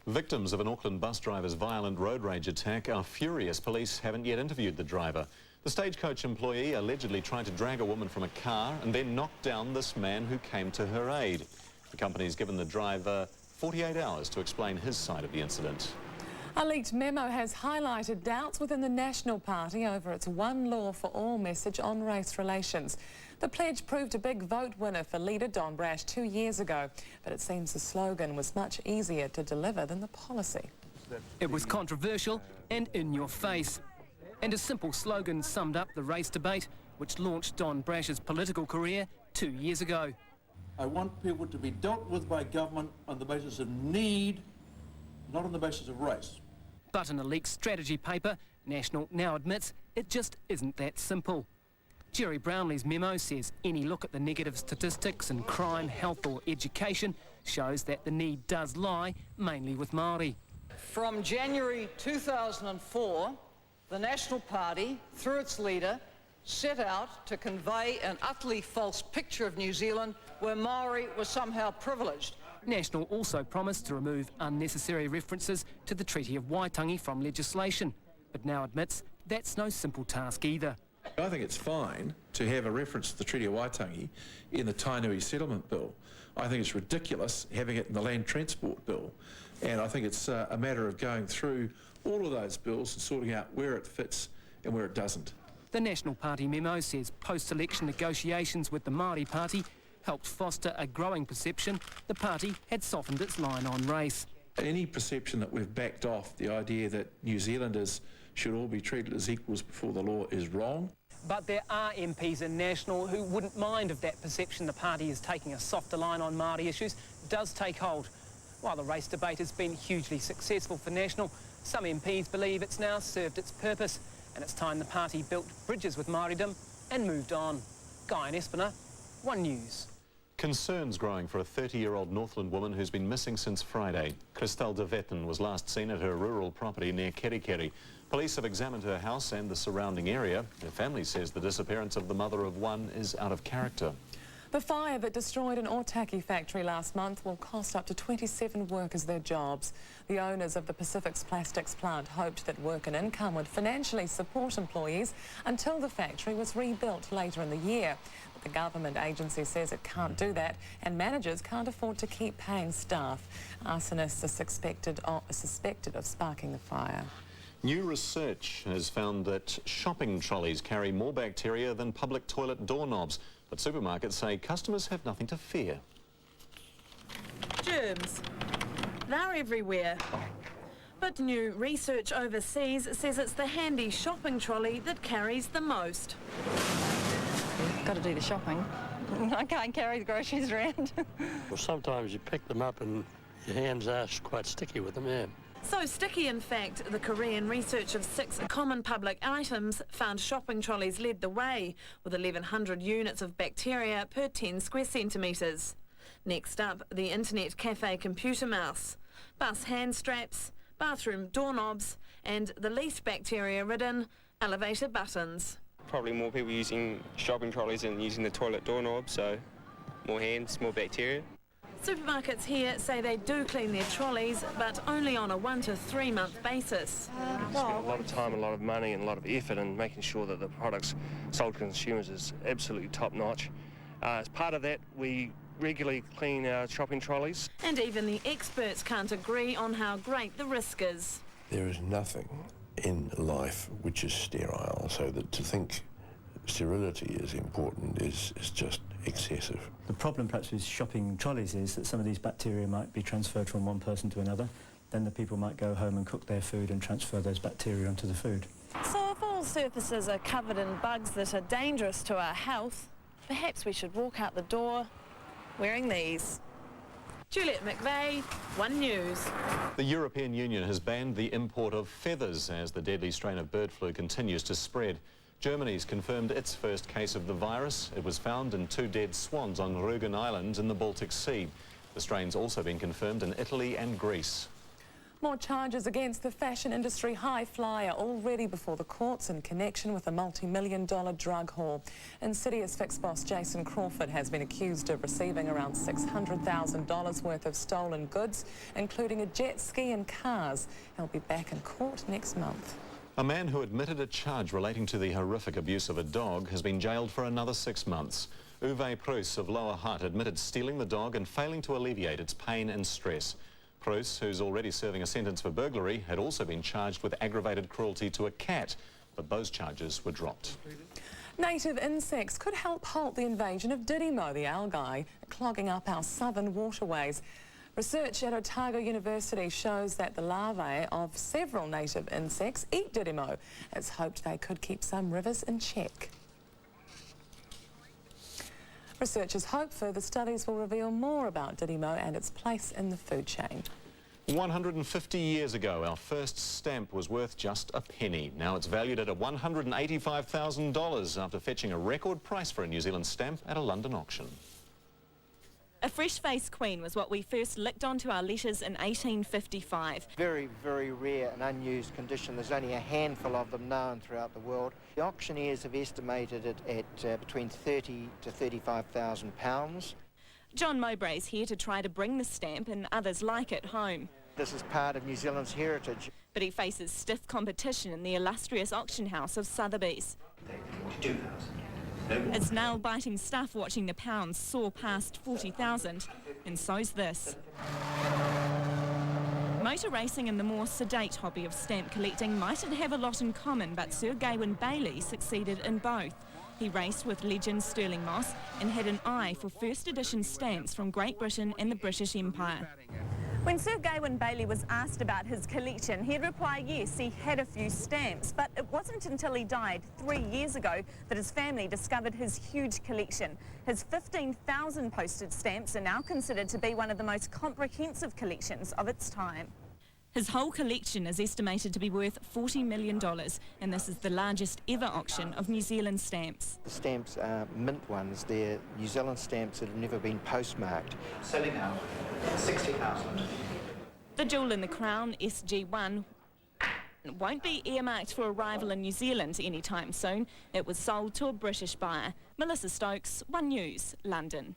Victims of an Auckland bus driver's violent road rage attack are furious. Police haven't yet interviewed the driver. The Stagecoach employee allegedly tried to drag a woman from a car and then knocked down this man who came to her aid. The company's given the driver 48 hours to explain his side of the incident. A leaked memo has highlighted doubts within the National Party over its One Law for All message on race relations. The pledge proved a big vote winner for leader Don Brash 2 years ago, but it seems the slogan was much easier to deliver than the policy. It was controversial and in your face. And a simple slogan summed up the race debate, which launched Don Brash's political career 2 years ago. I want people to be dealt with by government on the basis of need, not on the basis of race. But in a leaked strategy paper, National now admits it just isn't that simple. Jerry Brownlee's memo says any look at the negative statistics in crime, health or education shows that the need does lie mainly with Māori. From January 2004, the National Party, through its leader, set out to convey an utterly false picture of New Zealand where Māori was somehow privileged. National also promised to remove unnecessary references to the Treaty of Waitangi from legislation, but now admits that's no simple task either. I think it's fine to have a reference to the Treaty of Waitangi in the Tainui Settlement Bill. I think it's ridiculous having it in the Land Transport Bill. And I think it's a matter of going through all of those bills and sorting out where it fits and where it doesn't. The National Party memo says post-election negotiations with the Māori Party helped foster a growing perception the party had softened its line on race. Any perception that we've backed off the idea that New Zealanders should all be treated as equals before the law is wrong. But there are MPs in National who wouldn't mind if that perception the party is taking a softer line on Māori issues does take hold. While the race debate has been hugely successful for National, some MPs believe it's now served its purpose and it's time the party built bridges with Māoridom and moved on. Guy and Espiner, One News. Concerns growing for a 30-year-old Northland woman who's been missing since Friday. Christelle de Vetten was last seen at her rural property near Kerikeri. Police have examined her house and the surrounding area. Her family says the disappearance of the mother of one is out of character. The fire that destroyed an Otaki factory last month will cost up to 27 workers their jobs. The owners of the Pacific's plastics plant hoped that work and income would financially support employees until the factory was rebuilt later in the year. But the government agency says it can't do that and managers can't afford to keep paying staff. Arsonists are suspected of sparking the fire. New research has found that shopping trolleys carry more bacteria than public toilet doorknobs. But supermarkets say customers have nothing to fear. Germs. They're everywhere. But new research overseas says it's the handy shopping trolley that carries the most. Got to do the shopping. I can't carry the groceries around. Well, sometimes you pick them up and your hands are quite sticky with them, yeah. So sticky, in fact, the Korean research of 6 common public items found shopping trolleys led the way, with 1,100 units of bacteria per 10 square centimetres. Next up, the internet cafe computer mouse, bus hand straps, bathroom doorknobs, and the least bacteria-ridden elevator buttons. Probably more people using shopping trolleys than using the toilet doorknob, so more hands, more bacteria. Supermarkets here say they do clean their trolleys, but only on a 1 to 3 month basis. We spend a lot of time, a lot of money and a lot of effort in making sure that the products sold to consumers is absolutely top notch. As part of that, we regularly clean our shopping trolleys. And even the experts can't agree on how great the risk is. There is nothing in life which is sterile, so that to think sterility is important is just excessive. The problem perhaps with shopping trolleys is that some of these bacteria might be transferred from one person to another. Then the people might go home and cook their food and transfer those bacteria onto the food. So if all surfaces are covered in bugs that are dangerous to our health, perhaps we should walk out the door wearing these. Juliet McVeigh, One News. The European Union has banned the import of feathers as the deadly strain of bird flu continues to spread. Germany's confirmed its first case of the virus. It was found in 2 dead swans on Rügen Island in the Baltic Sea. The strain's also been confirmed in Italy and Greece. More charges against the fashion industry high flyer already before the courts in connection with a multi-million-dollar drug haul. Insidious Fix boss Jason Crawford has been accused of receiving around $600,000 worth of stolen goods, including a jet ski and cars. He'll be back in court next month. A man who admitted a charge relating to the horrific abuse of a dog has been jailed for another 6 months. Uwe Preuss of Lower Hutt admitted stealing the dog and failing to alleviate its pain and stress. Preuss, who's already serving a sentence for burglary, had also been charged with aggravated cruelty to a cat, but those charges were dropped. Native insects could help halt the invasion of Didymo, the algae, clogging up our southern waterways. Research at Otago University shows that the larvae of several native insects eat Didymo. It's hoped they could keep some rivers in check. Researchers hope further studies will reveal more about Didymo and its place in the food chain. 150 years ago, our first stamp was worth just a penny. Now it's valued at $185,000 after fetching a record price for a New Zealand stamp at a London auction. A fresh-faced queen was what we first licked onto our letters in 1855. Very, very rare and unused condition. There's only a handful of them known throughout the world. The auctioneers have estimated it at between £30,000 to £35,000. John Mowbray's here to try to bring the stamp and others like it home. This is part of New Zealand's heritage. But he faces stiff competition in the illustrious auction house of Sotheby's. It's nail-biting stuff watching the pounds soar past 40,000, and so's this. Motor racing and the more sedate hobby of stamp collecting mightn't have a lot in common, but Sir Gawain Bailey succeeded in both. He raced with legend Stirling Moss and had an eye for first edition stamps from Great Britain and the British Empire. When Sir Gawain Bailey was asked about his collection, he'd reply yes, he had a few stamps, but it wasn't until he died 3 years ago that his family discovered his huge collection. His 15,000 postage stamps are now considered to be one of the most comprehensive collections of its time. His whole collection is estimated to be worth $40 million, and this is the largest ever auction of New Zealand stamps. The stamps are mint ones. They're New Zealand stamps that have never been postmarked. Selling out 60,000. The jewel in the crown, SG1, won't be earmarked for arrival in New Zealand anytime soon. It was sold to a British buyer. Melissa Stokes, One News, London.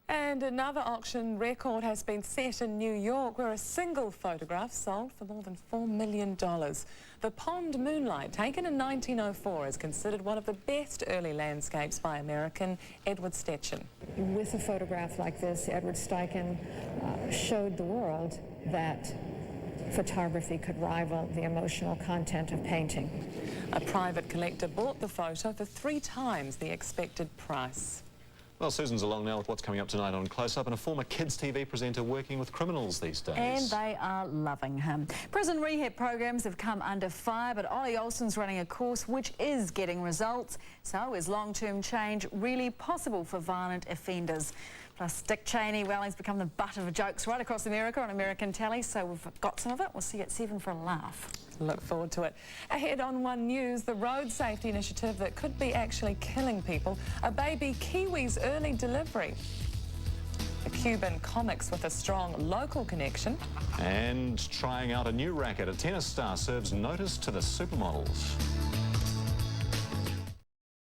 And another auction record has been set in New York, where a single photograph sold for more than $4 million. The Pond Moonlight, taken in 1904, is considered one of the best early landscapes by American Edward Steichen. With a photograph like this, Edward Steichen showed the world that photography could rival the emotional content of painting. A private collector bought the photo for 3 times the expected price. Well, Susan's along now with what's coming up tonight on Close Up, and a former kids TV presenter working with criminals these days. And they are loving him. Prison rehab programs have come under fire, but Ollie Olsen's running a course which is getting results. So is long-term change really possible for violent offenders? Plus, Dick Cheney, well, he's become the butt of jokes right across America on American telly, so we've got some of it. We'll see you at 7 for a laugh. Look forward to it. Ahead on One News, the road safety initiative that could be actually killing people, a baby Kiwi's early delivery, a Cuban comics with a strong local connection, and trying out a new racket, a tennis star serves notice to the supermodels.